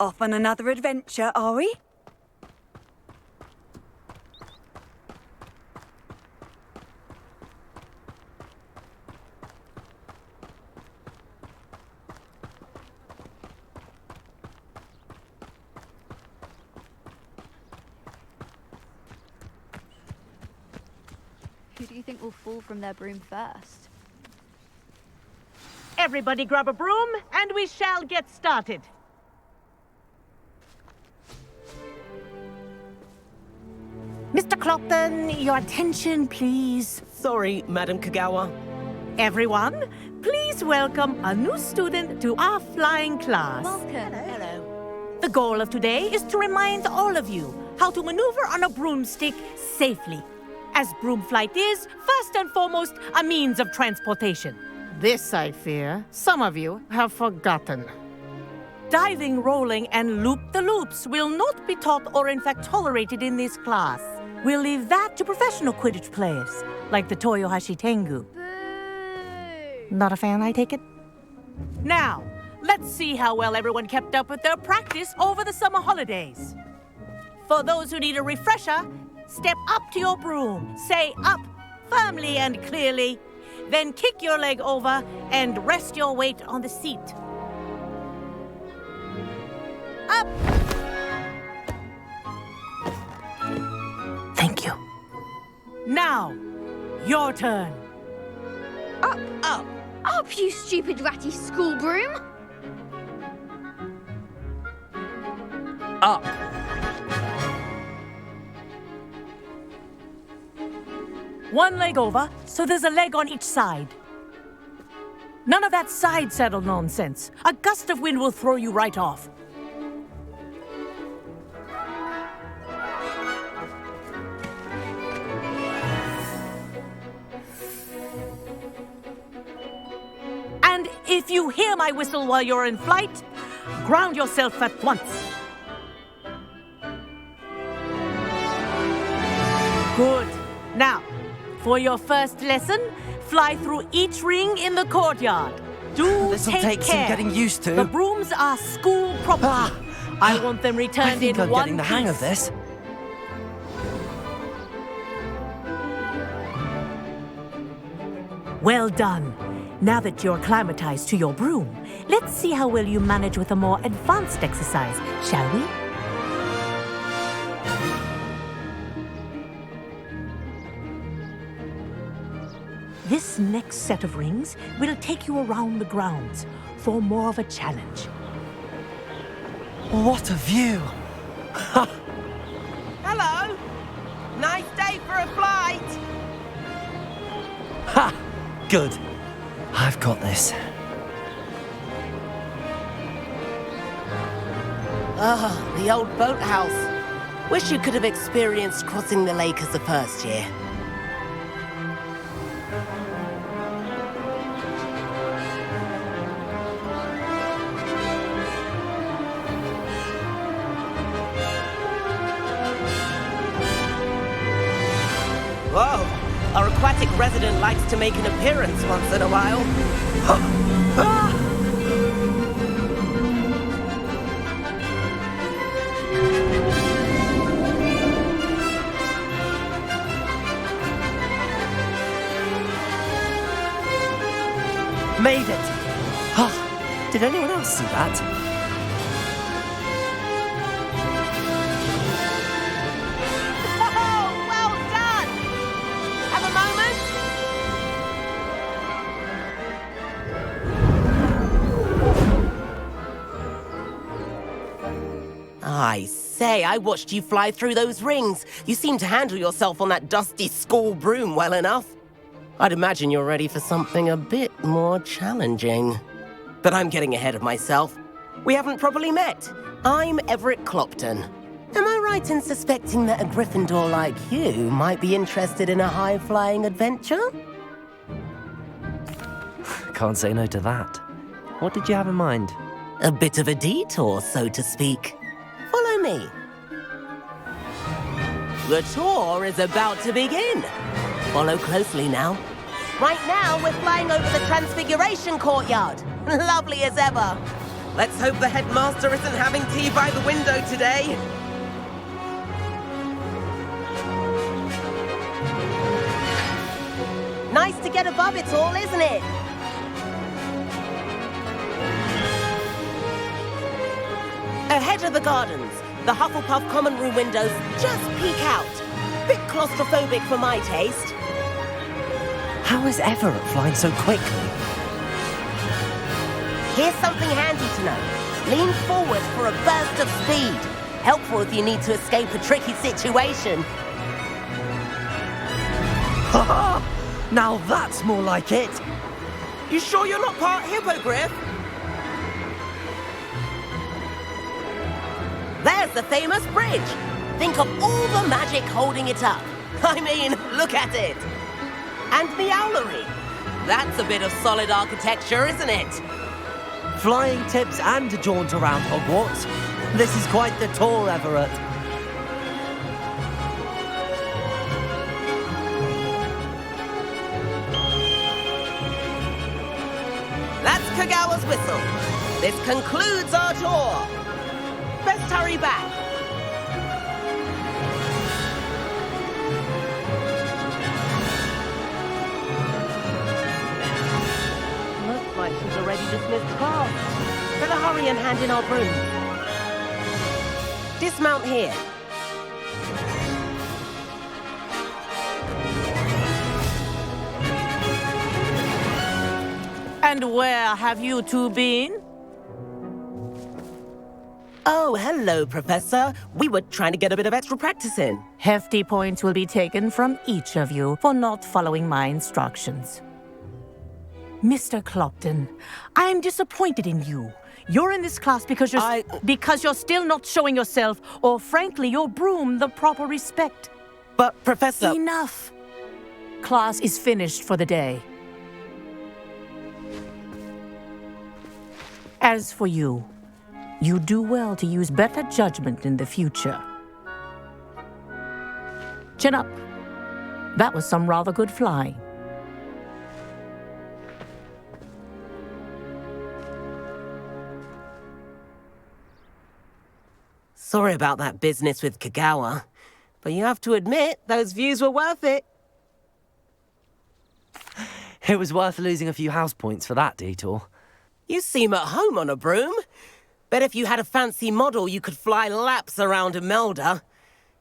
Off on another adventure, are we? Who do you think will fall from their broom first? Everybody grab a broom, and we shall get started. Mr. Clopton, your attention, please. Sorry, Madam Kagawa. Everyone, please welcome a new student to our flying class. Welcome. Hello. The goal of today is to remind all of you how to maneuver on a broomstick safely, as broom flight is, first and foremost, a means of transportation. This, I fear, some of you have forgotten. Diving, rolling, and loop-the-loops will not be taught or in fact tolerated in this class. We'll leave that to professional Quidditch players, like the Toyohashi Tengu. Boo! Not a fan, I take it? Now, let's see how well everyone kept up with their practice over the summer holidays. For those who need a refresher, step up to your broom, say up firmly and clearly, then kick your leg over and rest your weight on the seat. Up! Thank you. Now, your turn. Up! Up. Up, you stupid ratty school broom! Up. One leg over, so there's a leg on each side. None of that side saddle nonsense. A gust of wind will throw you right off. And if you hear my whistle while you're in flight, ground yourself at once. Good. Now, for your first lesson, fly through each ring in the courtyard. Do This'll take take some care. getting used to. The brooms are school property. I want them I returned think in I'm one getting the hang of piece. this. Well done. Now that you're acclimatized to your broom, let's see how well you manage with a more advanced exercise, shall we? This next set of rings will take you around the grounds for more of a challenge. What a view! Hello. Nice day for a flight. Ha! Good. I've got this. Ah, the old boathouse. Wish you could have experienced crossing the lake as the first year. Whoa! Our aquatic resident likes to make an appearance once in a while. Made it! Ah, did anyone else see that? Oh, well done! Have a moment? I say, I watched you fly through those rings. You seem to handle yourself on that dusty school broom well enough. I'd imagine you're ready for something a bit more challenging. But I'm getting ahead of myself. We haven't properly met. I'm Everett Clopton. Am I right in suspecting that a Gryffindor like you might be interested in a high-flying adventure? Can't say no to that. What did you have in mind? A bit of a detour, so to speak. Follow me. The tour is about to begin. Follow closely now. Right now, we're flying over the Transfiguration Courtyard. Lovely as ever. Let's hope the headmaster isn't having tea by the window today. Nice to get above it all, isn't it? Ahead of the gardens, the Hufflepuff common room windows just peek out. Bit claustrophobic for my taste. How is Everett flying so quickly? Here's something handy to know. Lean forward for a burst of speed. Helpful if you need to escape a tricky situation. Now that's more like it. You sure you're not part hippogriff? There's the famous bridge. Think of all the magic holding it up. I mean, look at it. And the owlery. That's a bit of solid architecture, isn't it? Flying tips and a jaunt around Hogwarts. This is quite the tour, Everett. That's Kagawa's whistle. This concludes our tour. Best hurry back. Looks like she's already dismissed class. Better hurry and hand in our broom. Dismount here. And where have you two been? Oh, hello, Professor. We were trying to get a bit of extra practice in. Hefty points will be taken from each of you for not following my instructions. Mr. Clopton, I'm disappointed in you. You're in this class because you're still not showing yourself, or frankly, your broom, the proper respect. But, Professor... Enough. Class is finished for the day. As for you, you do well to use better judgment in the future. Chin up. That was some rather good flying. Sorry about that business with Kagawa, but you have to admit, those views were worth it. It was worth losing a few house points for that detour. You seem at home on a broom. Bet if you had a fancy model, you could fly laps around Imelda.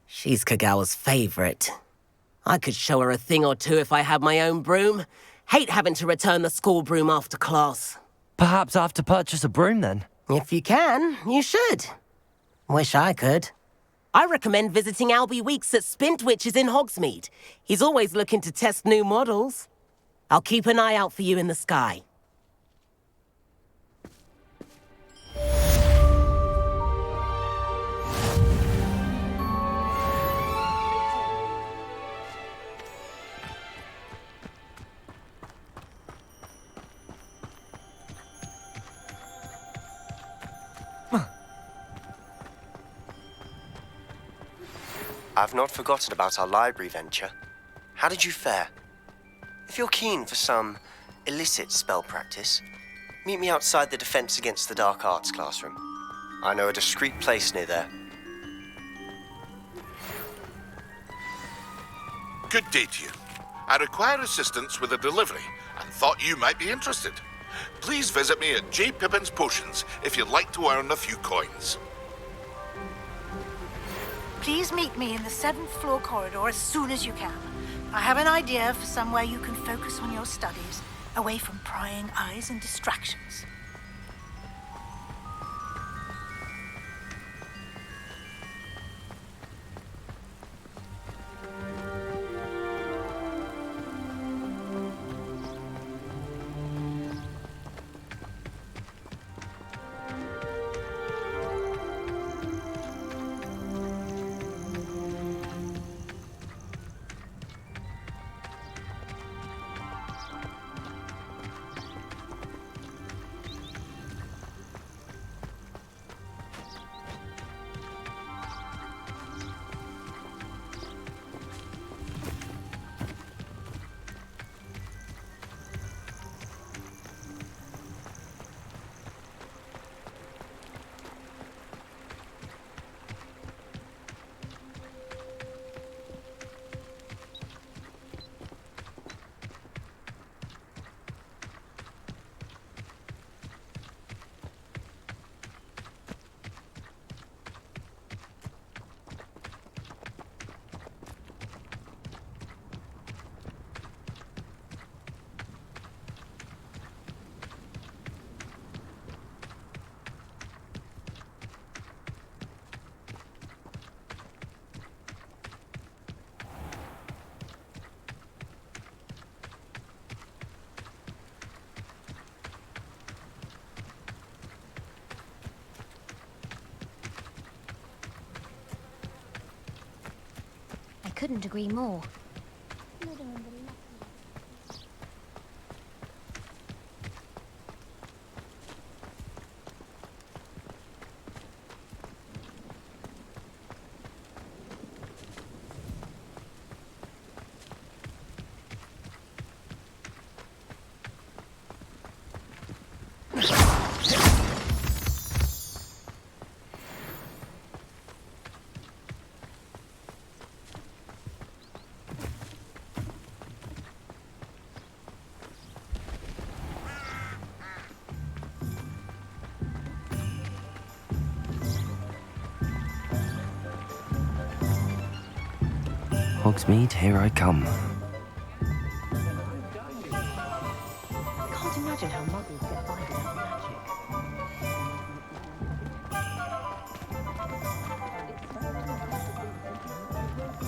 She's Kagawa's favorite. I could show her a thing or two if I had my own broom. Hate having to return the school broom after class. Perhaps I have to purchase a broom then. If you can, you should. Wish I could. I recommend visiting Albie Weeks at Spintwitches in Hogsmeade. He's always looking to test new models. I'll keep an eye out for you in the sky. I've not forgotten about our library venture. How did you fare? If you're keen for some illicit spell practice, meet me outside the Defense Against the Dark Arts classroom. I know a discreet place near there. Good day to you. I require assistance with a delivery and thought you might be interested. Please visit me at J. Pippin's Potions if you'd like to earn a few coins. Please meet me in the 7th floor corridor as soon as you can. I have an idea for somewhere you can focus on your studies, away from prying eyes and distractions. couldn't agree more. Hogsmeade, here I come. Can't imagine how muggles get by without magic.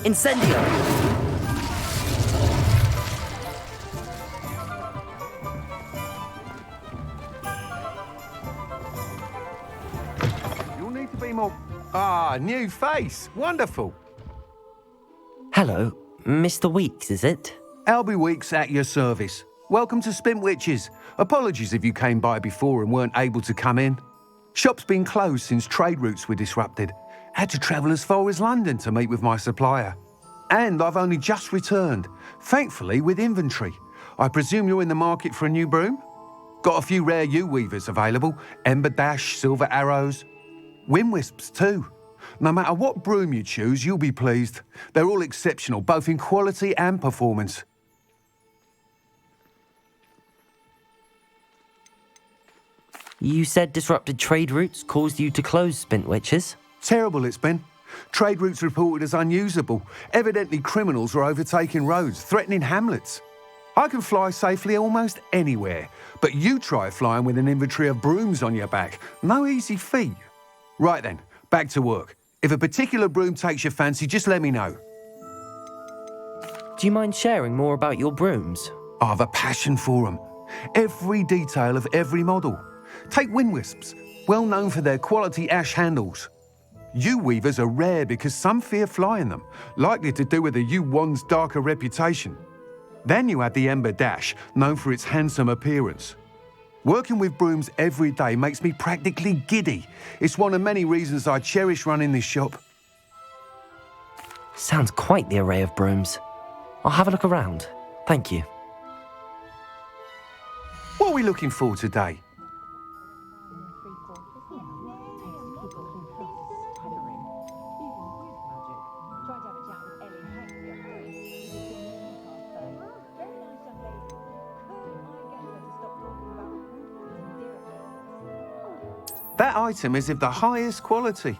Incendio! You'll need to be more... Ah, new face. Wonderful. Hello, Mr. Weeks, is it? Albie Weeks at your service. Welcome to Spintwitches. Apologies if you came by before and weren't able to come in. Shop's been closed since trade routes were disrupted. Had to travel as far as London to meet with my supplier. And I've only just returned, thankfully with inventory. I presume you're in the market for a new broom? Got a few rare U-weavers available. Ember Dash, Silver Arrows. Wind Wisps too. No matter what broom you choose, you'll be pleased. They're all exceptional, both in quality and performance. You said disrupted trade routes caused you to close Spintwitches? Terrible it's been. Trade routes reported as unusable. Evidently criminals are overtaking roads, threatening hamlets. I can fly safely almost anywhere, but you try flying with an inventory of brooms on your back. No easy feat. Right then, back to work. If a particular broom takes your fancy, just let me know. Do you mind sharing more about your brooms? I have a passion for them. Every detail of every model. Take Wind Wisps, well known for their quality ash handles. U-weavers are rare because some fear flying them, likely to do with the U-wand's darker reputation. Then you have the Ember Dash, known for its handsome appearance. Working with brooms every day makes me practically giddy. It's one of many reasons I cherish running this shop. Sounds quite the array of brooms. I'll have a look around. Thank you. What are we looking for today? That item is of the highest quality.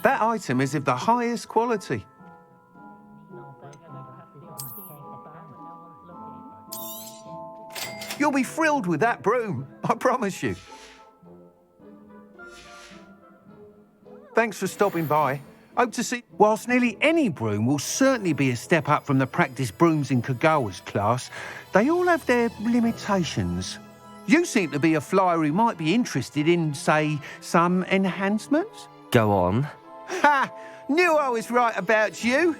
That item is of the highest quality. You'll be thrilled with that broom, I promise you. Thanks for stopping by. Hope to see... Whilst nearly any broom will certainly be a step up from the practice brooms in Kagawa's class, they all have their limitations. You seem to be a flyer who might be interested in, say, some enhancements? Go on. Ha! Knew I was right about you.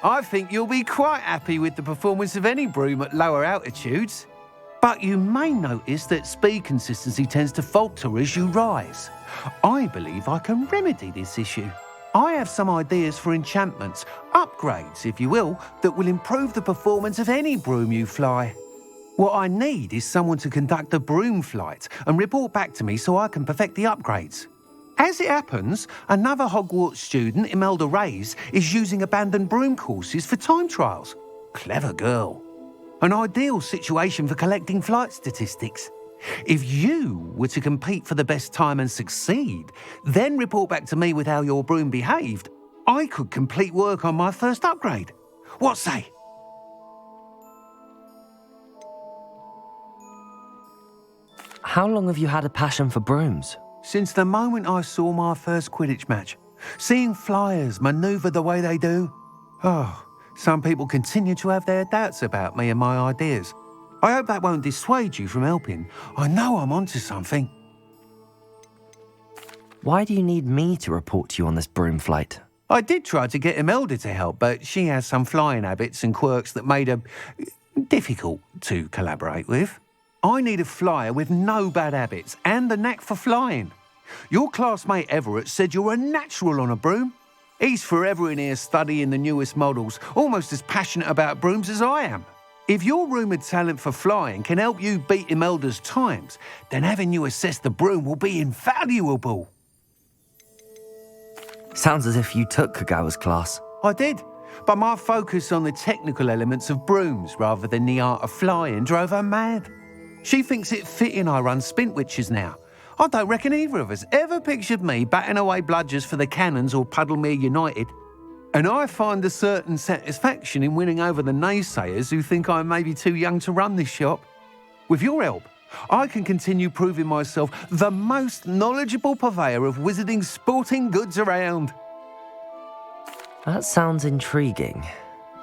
I think you'll be quite happy with the performance of any broom at lower altitudes. But you may notice that speed consistency tends to falter as you rise. I believe I can remedy this issue. I have some ideas for enchantments, upgrades, if you will, that will improve the performance of any broom you fly. What I need is someone to conduct a broom flight and report back to me so I can perfect the upgrades. As it happens, another Hogwarts student, Imelda Reyes, is using abandoned broom courses for time trials. Clever girl. An ideal situation for collecting flight statistics. If you were to compete for the best time and succeed, then report back to me with how your broom behaved, I could complete work on my first upgrade. What say? How long have you had a passion for brooms? Since the moment I saw my first Quidditch match. Seeing flyers manoeuvre the way they do. Oh, some people continue to have their doubts about me and my ideas. I hope that won't dissuade you from helping. I know I'm onto something. Why do you need me to report to you on this broom flight? I did try to get Imelda to help, but she has some flying habits and quirks that made her difficult to collaborate with. I need a flyer with no bad habits and the knack for flying. Your classmate Everett said you're a natural on a broom. He's forever in here studying the newest models, almost as passionate about brooms as I am. If your rumoured talent for flying can help you beat Imelda's times, then having you assess the broom will be invaluable. Sounds as if you took Kagawa's class. I did, but my focus on the technical elements of brooms rather than the art of flying drove her mad. She thinks it fitting I run Spintwitches now. I don't reckon either of us ever pictured me batting away bludgers for the Cannons or Puddlemere United. And I find a certain satisfaction in winning over the naysayers who think I'm maybe too young to run this shop. With your help, I can continue proving myself the most knowledgeable purveyor of wizarding sporting goods around. That sounds intriguing.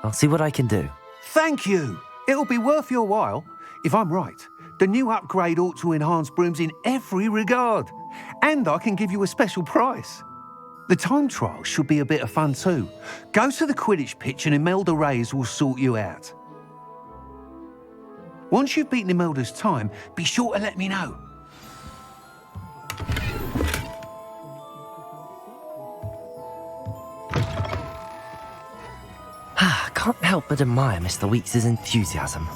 I'll see what I can do. Thank you. It'll be worth your while. If I'm right, the new upgrade ought to enhance brooms in every regard. And I can give you a special price. The time trial should be a bit of fun too. Go to the Quidditch pitch and Imelda Reyes will sort you out. Once you've beaten Imelda's time, be sure to let me know. Can't help but admire Mr. Weeks' enthusiasm.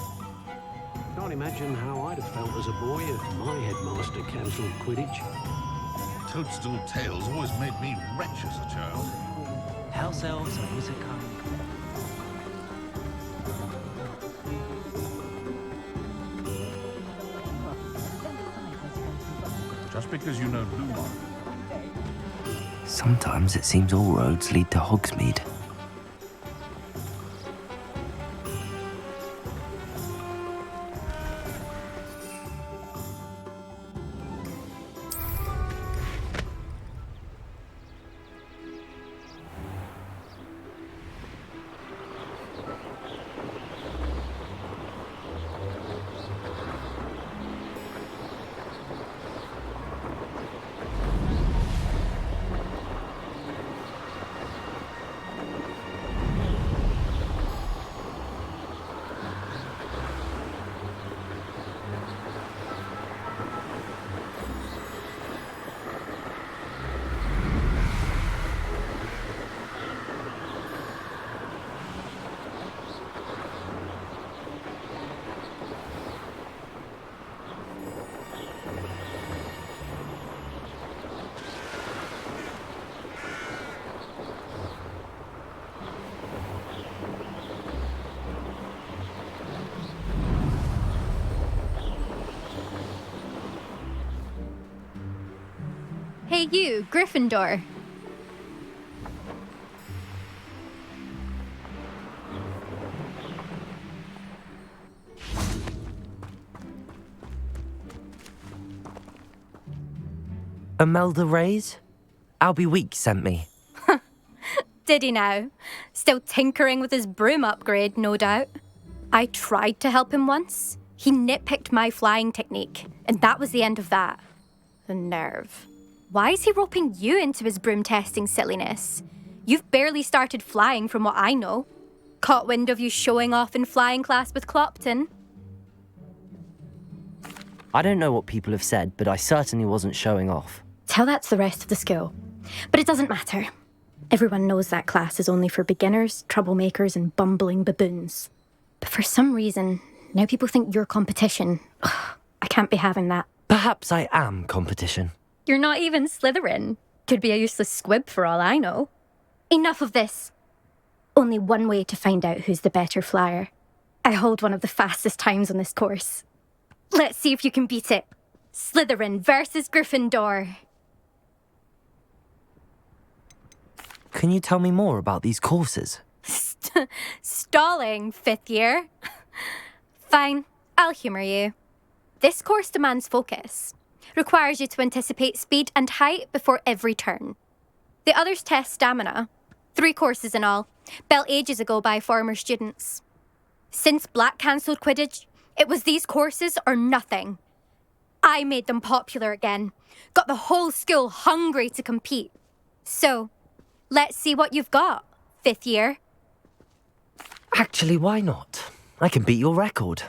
Can't imagine how I'd have felt as a boy if my headmaster cancelled Quidditch. Toadstool tales always made me wretched as a child. House elves and wizard Just because you know Blue. Sometimes it seems all roads lead to Hogsmeade. Hey you, Gryffindor. Imelda Reyes? Albie Weeks sent me. Did he now? Still tinkering with his broom upgrade, no doubt. I tried to help him once. He nitpicked my flying technique, and that was the end of that. The nerve. Why is he roping you into his broom testing silliness? You've barely started flying from what I know. Caught wind of you showing off in flying class with Clopton. I don't know what people have said, but I certainly wasn't showing off. Tell that to the rest of the school. But it doesn't matter. Everyone knows that class is only for beginners, troublemakers, and bumbling baboons. But for some reason, now people think you're competition. Ugh, I can't be having that. Perhaps I am competition. You're not even Slytherin. Could be a useless squib for all I know. Enough of this. Only one way to find out who's the better flyer. I hold one of the fastest times on this course. Let's see if you can beat it. Slytherin versus Gryffindor. Can you tell me more about these courses? Stalling, 5th year. Fine, I'll humour you. This course demands focus. Requires you to anticipate speed and height before every turn. The others test stamina. 3 courses in all, built ages ago by former students. Since Black cancelled Quidditch, It was these courses or nothing. I made them popular again. Got the whole school hungry to compete. So, let's see what you've got, 5th year. Actually, why not? I can beat your record.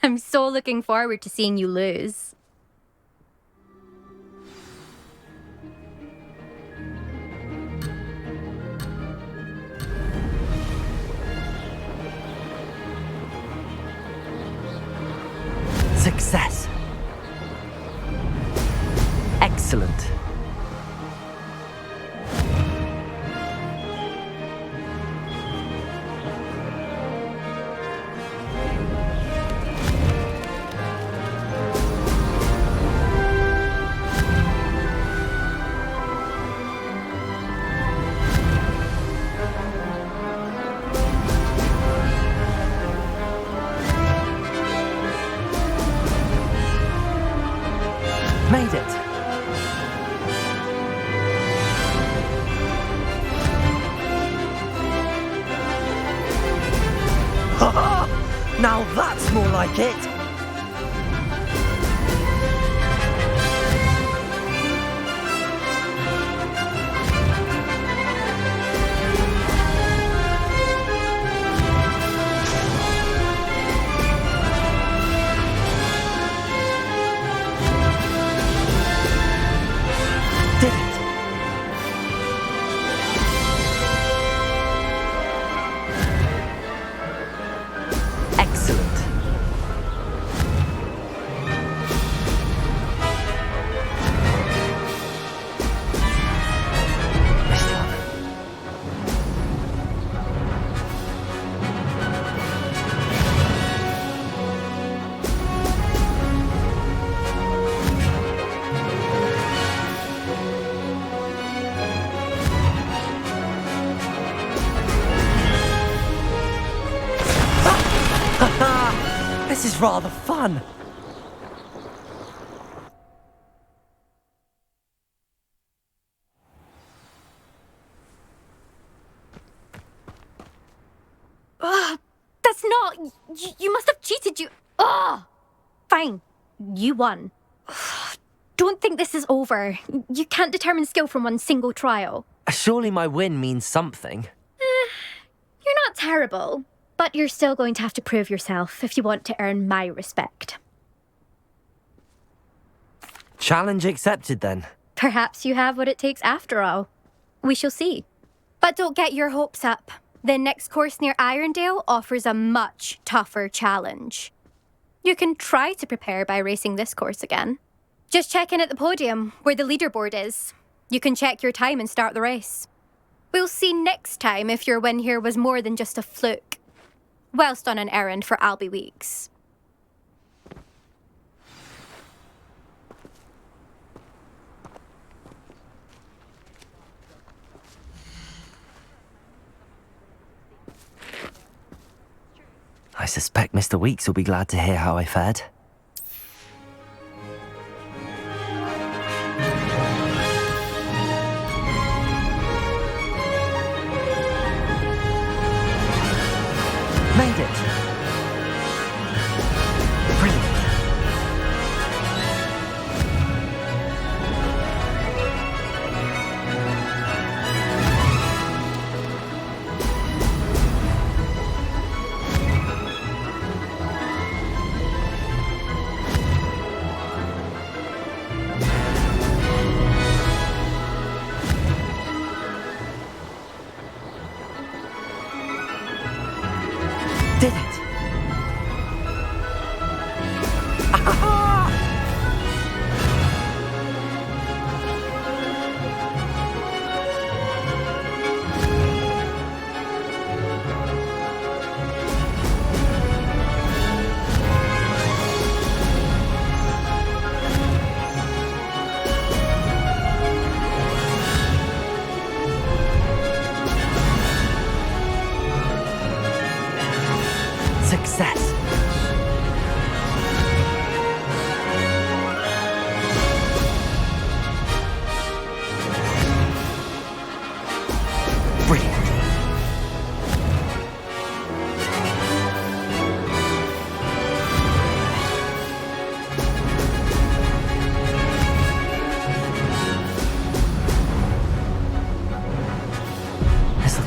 I'm so looking forward to seeing you lose. Success. Excellent. Made it. Ha ha! Now that's more like it. Did it. Excellent. Nice one. This is rather fun. That's not... You must have cheated, you... Ugh! Fine. You won. Don't think this is over. You can't determine skill from one single trial. Surely my win means something. You're not terrible, but you're still going to have to prove yourself if you want to earn my respect. Challenge accepted then. Perhaps you have what it takes after all. We shall see. But don't get your hopes up. The next course near Irondale offers a much tougher challenge. You can try to prepare by racing this course again. Just check in at the podium, where the leaderboard is. You can check your time and start the race. We'll see next time if your win here was more than just a fluke. Whilst on an errand for Albie Weeks. I suspect Mr. Weeks will be glad to hear how I fared. Made it. Brilliant.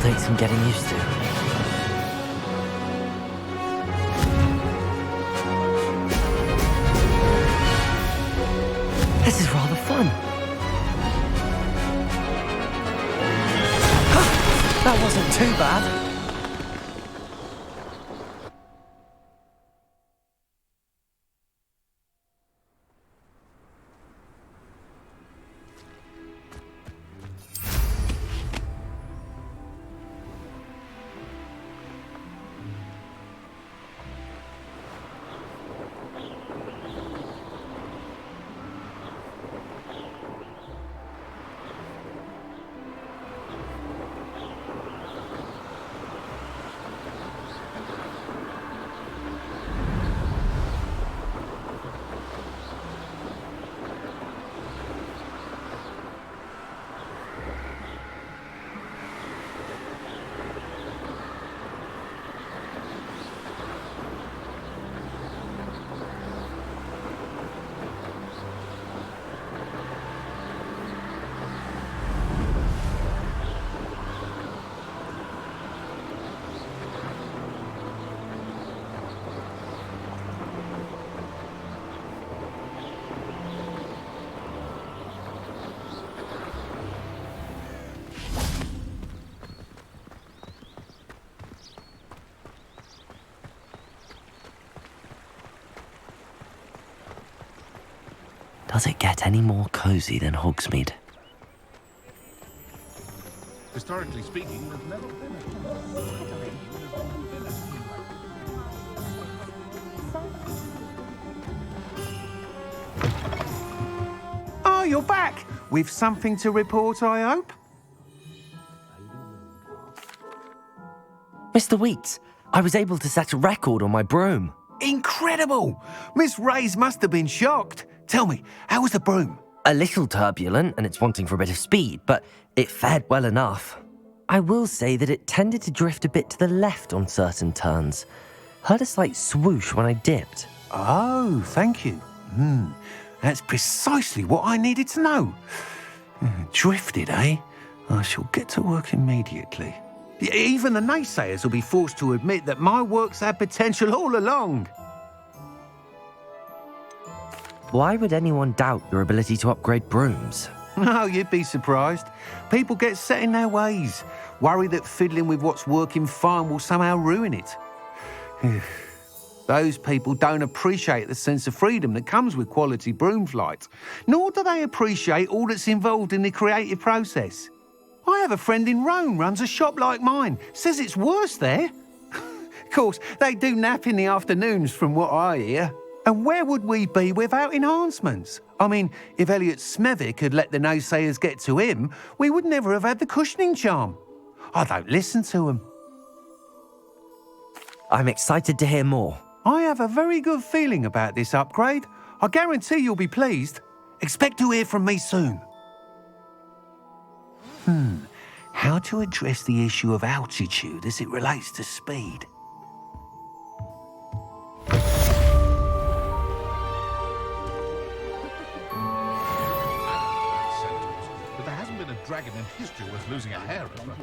take some getting used to. This is rather fun. That wasn't too bad. Does it get any more cozy than Hogsmeade? Historically speaking, there's never been Oh, you're back! With something to report, I hope? Mr. Weeks, I was able to set a record on my broom. Incredible! Miss Reyes must have been shocked. Tell me, how was the broom? A little turbulent and it's wanting for a bit of speed, but it fared well enough. I will say that it tended to drift a bit to the left on certain turns. Heard a slight swoosh when I dipped. Oh, thank you. That's precisely what I needed to know. Drifted, eh? I shall get to work immediately. Even the naysayers will be forced to admit that my work's had potential all along. Why would anyone doubt your ability to upgrade brooms? Oh, you'd be surprised. People get set in their ways, worry that fiddling with what's working fine will somehow ruin it. Those people don't appreciate the sense of freedom that comes with quality broom flight, nor do they appreciate all that's involved in the creative process. I have a friend in Rome runs a shop like mine, says it's worse there. Of course, they do nap in the afternoons from what I hear. And where would we be without enhancements? I mean, if Elliot Smethwick had let the naysayers get to him, we would never have had the cushioning charm. I don't listen to them. I'm excited to hear more. I have a very good feeling about this upgrade. I guarantee you'll be pleased. Expect to hear from me soon. How to address the issue of altitude as it relates to speed? But there hasn't been a dragon in history worth losing a hair over.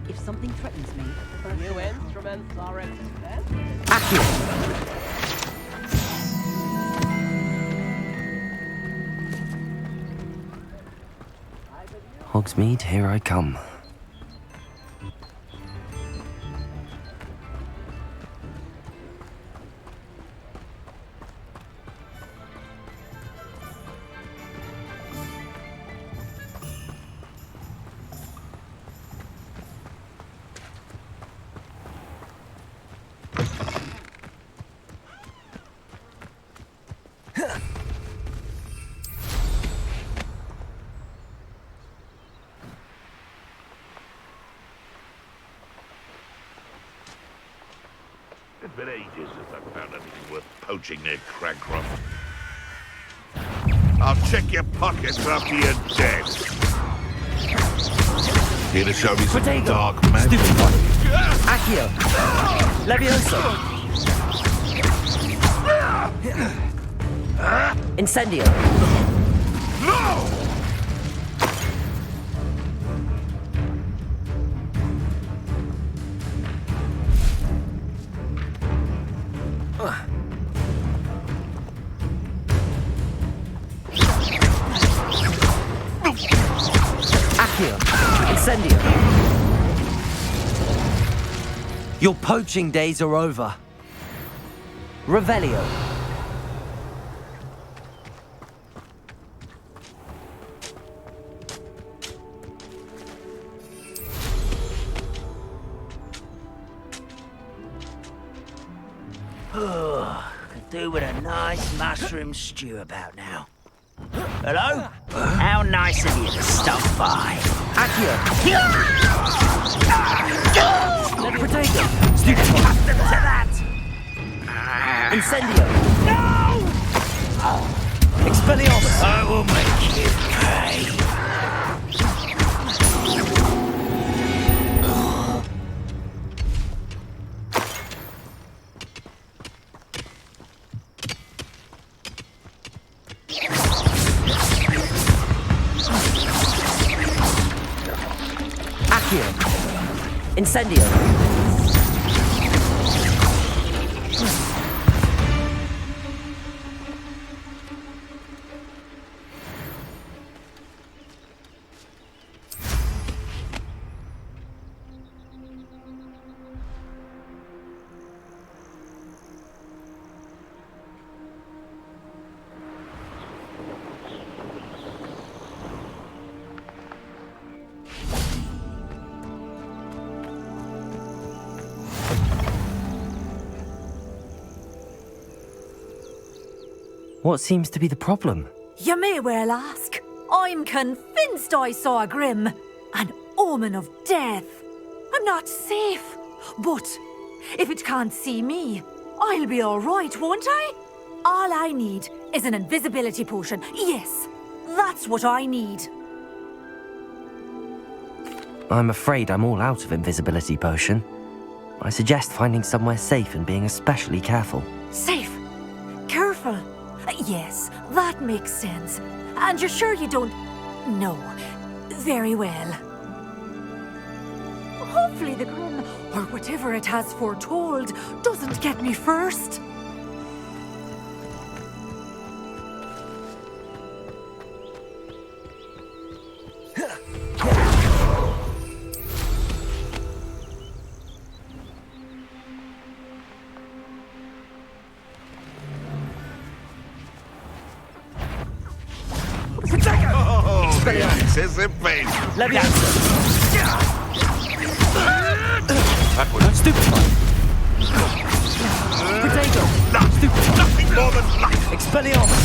If something threatens me, New instruments are expensive. Hogsmeade, here I come. been ages since I've found anything worth poaching near Cragcroft. I'll check your pockets after you're dead. Here to show me some dark magic. Accio! Levioso! Incendio! No! Accio! Incendio! Your poaching days are over. Revelio. Could do with a nice mushroom stew about now. Hello? How nice of you to stop by. Accio! Potato! Accustomed to that! Incendio! No! Expelliarmus! I will make you pay. Accio! Incendio! What seems to be the problem? You may well ask. I'm convinced I saw a grim, an omen of death. I'm not safe, but if it can't see me, I'll be all right, won't I? All I need is an invisibility potion. Yes, that's what I need. I'm afraid I'm all out of invisibility potion. I suggest finding somewhere safe and being especially careful. Safe? Careful? Yes, that makes sense. And you're sure you don't... No. Very well. Hopefully the Grim, or whatever it has foretold, doesn't get me first. Anticipation. Leviosa! That was Stupefy! Potato! Stupefy! nothing more than luck. Expelliarmus!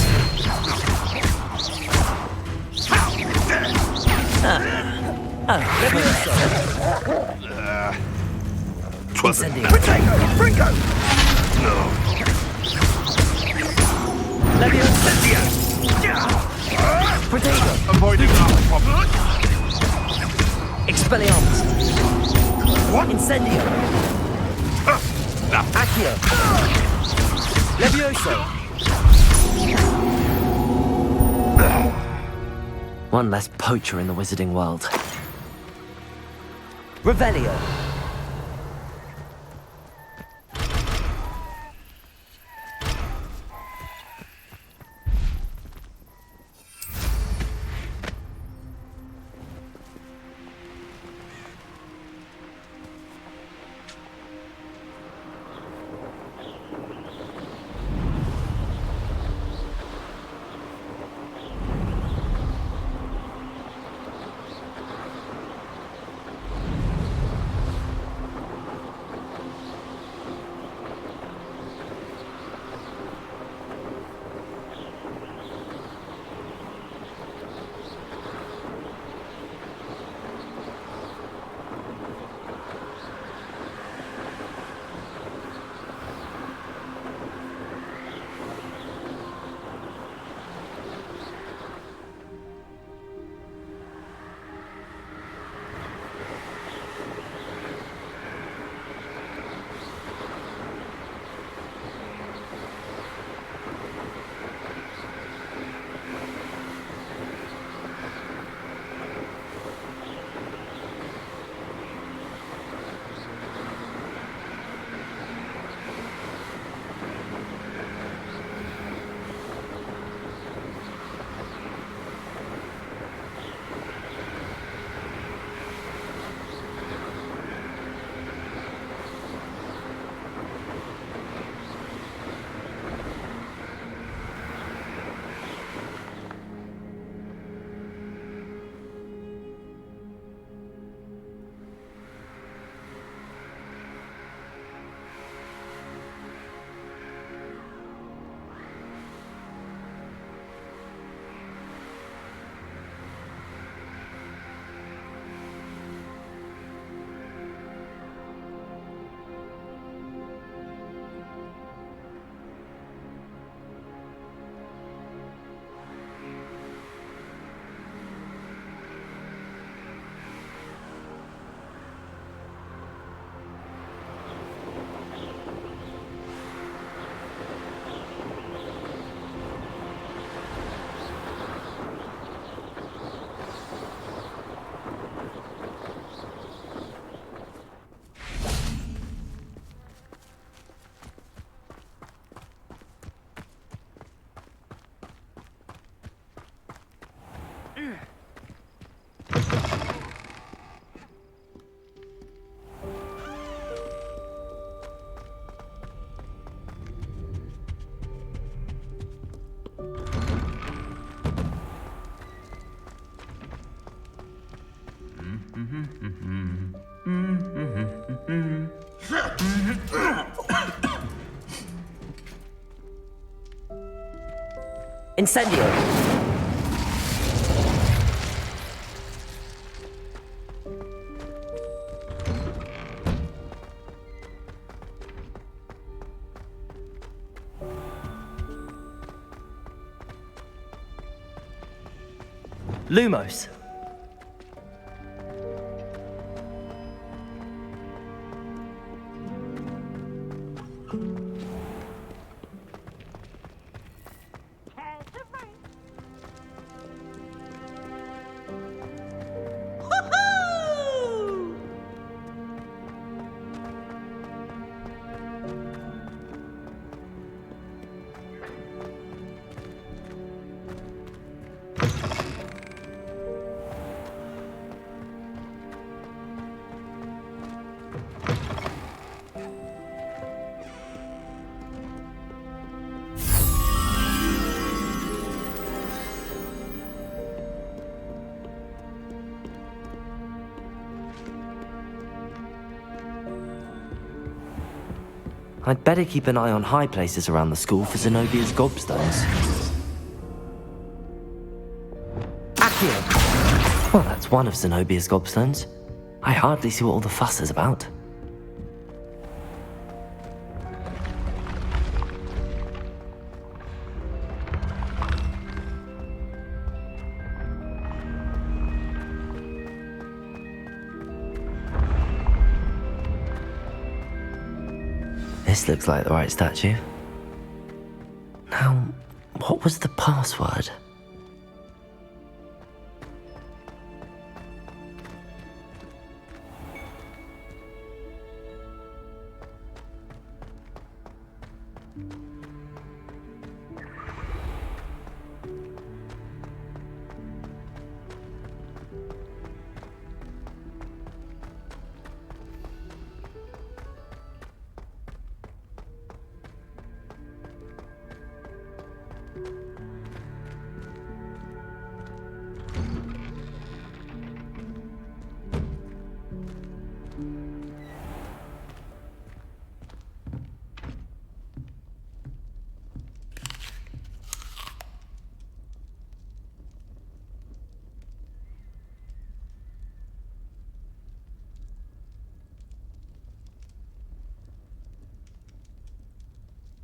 Leviosa! Incendio! Potato! Bringo! No. Leviosa! Potato! Avoiding our problem. Expelliarmus! What? Incendio! Now. Accio! Levioso! One less poacher in the wizarding world. Revelio! Incendio! Lumos. I'd better keep an eye on high places around the school for Zenobia's gobstones. Accio! Well, that's one of Zenobia's gobstones. I hardly see what all the fuss is about. This looks like the right statue. Now, what was the password?